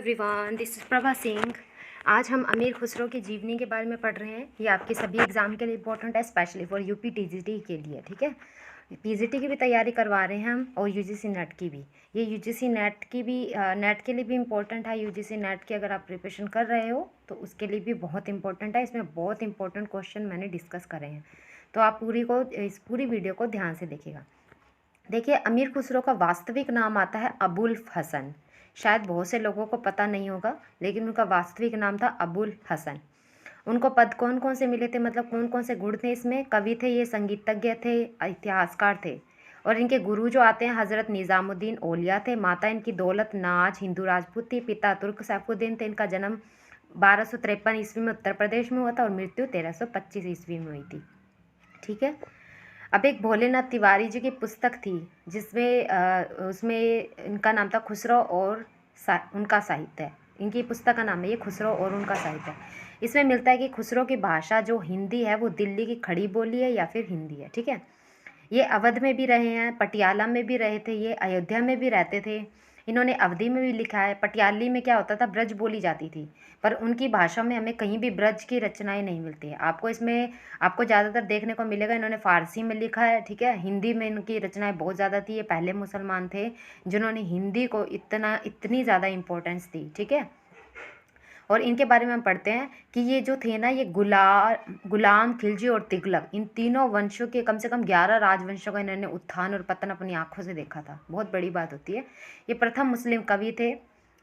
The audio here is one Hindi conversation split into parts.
Everyone, this is Prabha Singh. आज हम अमीर खुसरो की जीवनी के बारे में पढ़ रहे हैं। ये आपके सभी एग्ज़ाम के लिए इंपॉर्टेंट है, स्पेशली फॉर यूपी टीजीटी के लिए। ठीक है, पीजीटी की भी तैयारी करवा रहे हैं हम और यूजीसी नेट की भी। ये यूजीसी नेट की भी नेट के लिए भी इम्पोर्टेंट है। यूजीसी नेट की अगर आप प्रिपरेशन कर रहे हो तो उसके लिए भी बहुत इंपॉर्टेंट है। इसमें बहुत इंपॉर्टेंट क्वेश्चन मैंने डिस्कस करे हैं, तो आप इस पूरी वीडियो को ध्यान से देखिएगा। देखिए, अमीर खुसरो का वास्तविक नाम आता है अबुल हसन। शायद बहुत से लोगों को पता नहीं होगा, लेकिन उनका वास्तविक नाम था अबुल हसन। उनको पद कौन कौन से मिले थे, मतलब कौन कौन से गुण थे इसमें? कवि थे, ये संगीतज्ञ थे, इतिहासकार थे। और इनके गुरु जो आते हैं हज़रत निज़ामुद्दीन औलिया थे। माता इनकी दौलत नाज हिंदू राजपूत थी। पिता तुर्क सैफुद्दीन थे। इनका जन्म 1253 ईस्वी में उत्तर प्रदेश में हुआ था और मृत्यु 1325 ईस्वी में हुई थी। ठीक है, अब एक भोलेनाथ तिवारी जी की पुस्तक थी जिसमें उसमें इनका नाम था खुसरो और उनका साहित्य। इनकी पुस्तक का नाम है ये, खुसरो और उनका साहित्य। इसमें मिलता है कि खुसरो की भाषा जो हिंदी है वो दिल्ली की खड़ी बोली है या फिर हिंदी है। ठीक है, ये अवध में भी रहे हैं, पटियाला में भी रहे थे, ये अयोध्या में भी रहते थे। इन्होंने अवधी में भी लिखा है। पटियाली में क्या होता था, ब्रज बोली जाती थी, पर उनकी भाषा में हमें कहीं भी ब्रज की रचनाएं नहीं मिलती है। आपको इसमें आपको ज़्यादातर देखने को मिलेगा इन्होंने फ़ारसी में लिखा है। ठीक है, हिंदी में इनकी रचनाएं बहुत ज़्यादा थी। ये पहले मुसलमान थे जिन्होंने हिंदी को इतनी ज़्यादा इम्पोर्टेंस दी। ठीक है, और इनके बारे में हम पढ़ते हैं कि ये जो थे ना, ये गुलाम, खिलजी और तिगलक, इन तीनों वंशों के कम से कम 11 राजवंशों का इन्होंने उत्थान और पतन अपनी आंखों से देखा था। बहुत बड़ी बात होती है। ये प्रथम मुस्लिम कवि थे,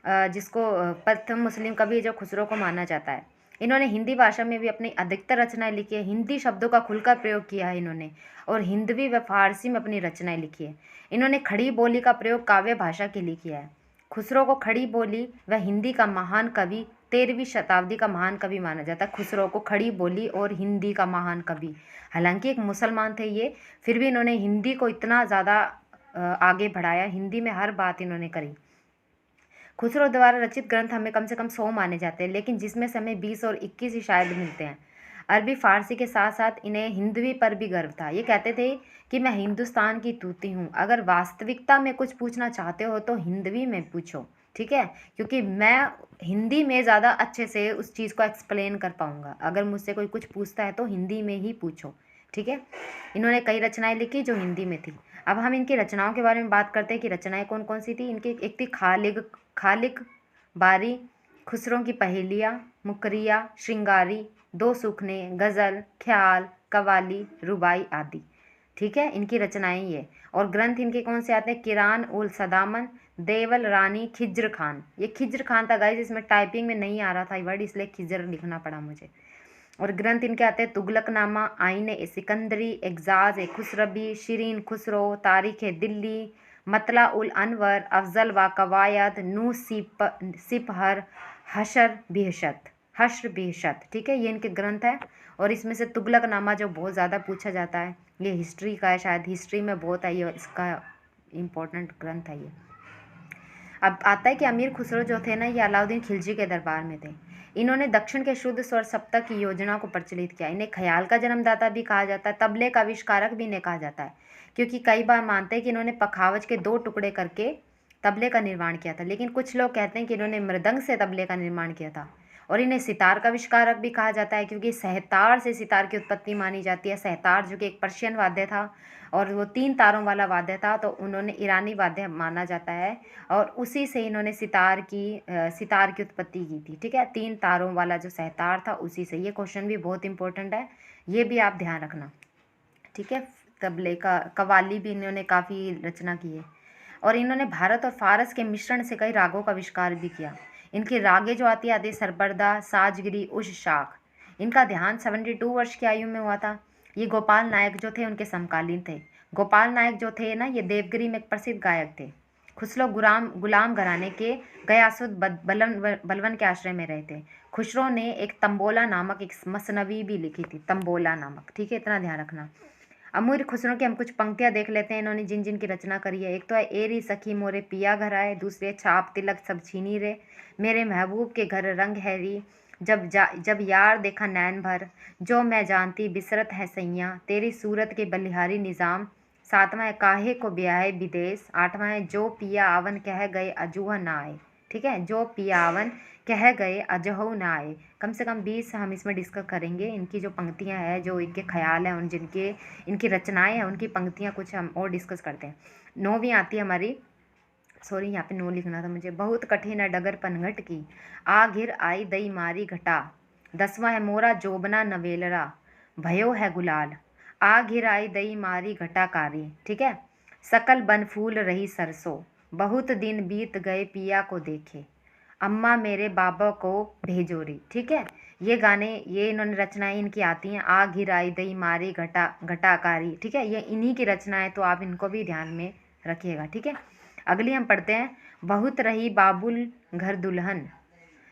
प्रथम मुस्लिम कवि जो खुसरो को माना जाता है। इन्होंने हिंदी भाषा में भी अपनी अधिकतर रचनाएं लिखी है। हिंदी शब्दों का खुलकर प्रयोग किया है इन्होंने, और हिंदवी व फारसी में अपनी रचनाएं लिखी है। इन्होंने खड़ी बोली का प्रयोग काव्य भाषा के लिए किया है। खुसरो को खड़ी बोली व हिंदी का महान कवि, 13वीं शताब्दी का महान कवि माना जाता है। खुसरो को खड़ी बोली और हिंदी का महान कवि। हालांकि एक मुसलमान थे ये, फिर भी इन्होंने हिंदी को इतना ज़्यादा आगे बढ़ाया। हिंदी में हर बात इन्होंने करी। खुसरो द्वारा रचित ग्रंथ हमें कम से कम 100 माने जाते हैं, लेकिन जिसमें से हमें 20 और 21 ही शायद मिलते हैं। अरबी फारसी के साथ साथ इन्हें हिंदवी पर भी गर्व था। ये कहते थे कि मैं हिंदुस्तान की तूती हूँ, अगर वास्तविकता में कुछ पूछना चाहते हो तो हिंदवी में पूछो। ठीक है, क्योंकि मैं हिंदी में ज़्यादा अच्छे से उस चीज़ को एक्सप्लेन कर पाऊँगा। अगर मुझसे कोई कुछ पूछता है तो हिंदी में ही पूछो। ठीक है, इन्होंने कई रचनाएं लिखी जो हिंदी में थी। अब हम इनकी रचनाओं के बारे में बात करते हैं कि रचनाएं कौन कौन सी थी इनकी। एक थी खालिक बारी, खुसरों की पहेलियाँ, मुकरिया, श्रृंगारी, दो सुखने, गज़ल, ख्याल, कवाली, रुबाई आदि। ठीक है, इनकी रचनाएं ये। और ग्रंथ इनके कौन से आते हैं? किरान उल सदामन, देवल रानी, खिज्र खान। ये खिज्र खान था गाइस, इसमें टाइपिंग में नहीं आ रहा था ये वर्ड, इसलिए खिज्र लिखना पड़ा मुझे। और ग्रंथ इनके आते हैं तुगलकनामा, आइन ए सिकंदरी, एग्जाज ए खुसरबी, शिरीन खुसरो, तारीख ए दिल्ली, मतला उल अनवर, अफजल व कवायद, नू सिपहर, हशर बिहशत। ठीक है, ये इनके ग्रंथ है। और इसमें से तुगलकनामा जो बहुत ज़्यादा पूछा जाता है, ये हिस्ट्री का है, शायद हिस्ट्री में बहुत है ये, इसका इम्पोर्टेंट ग्रंथ है ये। अब आता है कि अमीर खुसरो जो थे ना, ये अलाउद्दीन खिलजी के दरबार में थे। इन्होंने दक्षिण के शुद्ध स्वर सप्तक की योजना को प्रचलित किया। इन्हें ख्याल का जन्मदाता भी कहा जाता है, तबले का आविष्कारक भी इन्हें कहा जाता है, क्योंकि कई बार मानते हैं कि इन्होंने पखावज के 2 टुकड़े करके तबले का निर्माण किया था, लेकिन कुछ लोग कहते हैं कि इन्होंने मृदंग से तबले का निर्माण किया था। और इन्हें सितार का आविष्कारक भी कहा जाता है, क्योंकि सहतार से सितार की उत्पत्ति मानी जाती है। सहतार जो कि एक पर्शियन वाद्य था और वो 3 तारों वाला वाद्य था, तो उन्होंने ईरानी वाद्य माना जाता है, और उसी से इन्होंने सितार की उत्पत्ति की थी। ठीक है, 3 तारों वाला जो सहतार था उसी से। ये क्वेश्चन भी बहुत इंपॉर्टेंट है, ये भी आप ध्यान रखना। ठीक है, तबले का कव्वाली भी इन्होंने काफ़ी रचना की है। और इन्होंने भारत और फारस के मिश्रण से कई रागों का आविष्कार भी किया। इनकी रागें जो आती है सरबरदा, साजगिरी, उश शाख। इनका देहांत 72 वर्ष की आयु में हुआ था। ये गोपाल नायक जो थे उनके समकालीन थे। गोपाल नायक जो थे ना, ये देवगिरी में एक प्रसिद्ध गायक थे। खुसरो गुलाम घराने के गयासुद बलवन के आश्रय में रहे थे। खुसरो ने एक तंबोला नामक एक मसनवी भी लिखी थी, तंबोला नामक। ठीक है, इतना ध्यान रखना। अमीर खुसरो की हम कुछ पंक्तियाँ देख लेते हैं इन्होंने जिन जिन की रचना करी है। एक तो है एरी सखी मोरे पिया घर आए, दूसरी है छाप तिलक सब छीनी रे, मेरे महबूब के घर रंग हैरी, जब यार देखा नैन भर, जो मैं जानती बिसरत है सैया, तेरी सूरत के बलिहारी निज़ाम, सातवां है काहे को ब्याहे विदेश, आठवां है जो पिया आवन कह गए अजूहा ना आए। ठीक है। जो पियावन कह गए अजहु न आए। कम से कम 20 हम इसमें डिस्कस करेंगे। इनकी जो पंक्तियाँ हैं, जो इनके ख्याल हैं, उन जिनके इनकी रचनाएँ हैं, उनकी पंक्तियाँ कुछ हम और डिस्कस करते हैं। 9वीं आती है हमारी, सॉरी यहाँ पे 9 लिखना था मुझे। बहुत कठिन डगर पनघट की, आ घिर आई दई मारी घटा। 10वां है मोरा जोबना नवेलरा, भयो है गुलाल, आ घिर आई दई मारी घटाकारी। ठीक है। सकल बन फूल रही सरसों, बहुत दिन बीत गए पिया को देखे, अम्मा मेरे बाबा को भेजोरी। ठीक है। ये गाने, ये इन्होंने रचनाएं इनकी आती हैं। आ घिर आई दई मारी घटाकारी। ठीक है। ये इन्हीं की रचनाएं, तो आप इनको भी ध्यान में रखिएगा। ठीक है। अगली हम पढ़ते हैं। बहुत रही बाबुल घर दुल्हन,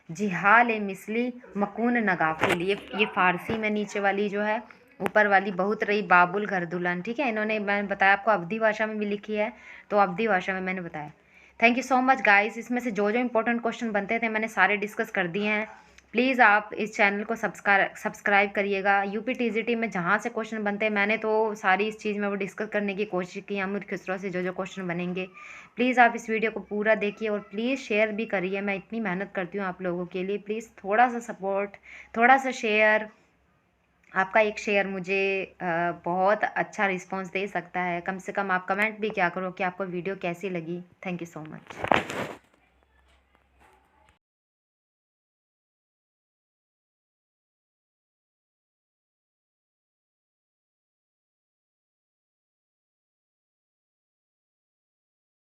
जिहाल ए मिसली मकून नगाफिल। ये फारसी में नीचे वाली जो है, ऊपर वाली बहुत रही बाबुल घर दुल्हन। ठीक है। इन्होंने, मैंने बताया आपको, अवधी भाषा में भी लिखी है, तो अवधी भाषा में मैंने बताया। Thank you so much guys. इसमें से जो जो इंपॉर्टेंट क्वेश्चन बनते थे मैंने सारे डिस्कस कर दिए हैं। प्लीज़ आप इस चैनल को सब्सक्राइब करिएगा। यूपी टीजीटी में जहाँ से क्वेश्चन बनते हैं, मैंने तो सारी इस चीज़ में वो डिस्कस करने की कोशिश की, अमीर खुसरो से जो जो क्वेश्चन बनेंगे। प्लीज़ आप इस वीडियो को पूरा देखिए और प्लीज़ शेयर भी करिए। मैं इतनी मेहनत करती हूँ आप लोगों के लिए। प्लीज़ थोड़ा सा सपोर्ट, थोड़ा सा शेयर। आपका एक शेयर मुझे बहुत अच्छा रिस्पॉन्स दे सकता है। कम से कम आप कमेंट भी क्या करो कि आपको वीडियो कैसी लगी। Thank you so much.